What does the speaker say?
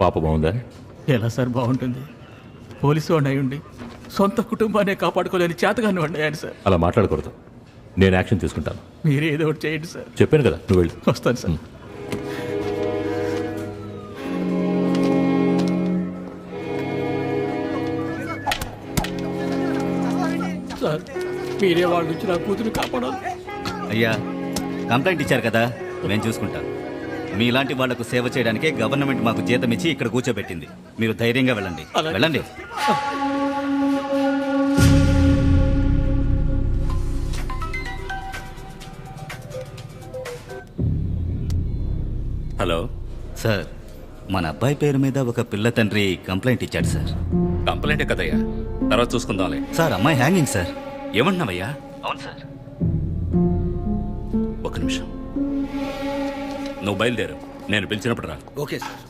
పాప బాగుందా? ఎలా సార్ బాగుంటుంది? పోలీసు వాడిని అయి ఉండి సొంత కుటుంబాన్ని కాపాడుకోలేని చేతగాని వాడిని అయ్యాను సార్. అలా మాట్లాడకూడదు. నేను యాక్షన్ తీసుకుంటాను. మీరే ఏదో ఒకటి చేయండి సార్. చెప్పాను కదా, నువ్వు వెళ్ళు. వస్తాను సార్. సార్ మీరే వాళ్ళ నుంచి నా కూతురు కాపాడాలి. అయ్యా, కంప్లైంట్ ఇచ్చారు కదా, మేము చూసుకుంటాం. మీలాంటి వాళ్లకు సేవ చేయడానికే గవర్నమెంట్ మాకు జీతం ఇచ్చి ఇక్కడ కూర్చోబెట్టింది. మీరు ధైర్యంగా వెళ్ళండి. అలాగే. వెళ్ళండి. హలో సార్, మన అబ్బాయి పేరు మీద ఒక పిల్ల తండ్రి కంప్లైంట్ ఇచ్చాడు సార్. కంప్లైంటే కదయ్యా, తర్వాత చూసుకుందాంలే. సార్, అమ్మాయి హ్యాంగింగ్ సార్. ఏమంటున్నావయ్యా? అవును సార్. ఒక నిమిషం, నువ్వు బయలుదేరు. నేను పిలిచినప్పుడు రా. Okay sir.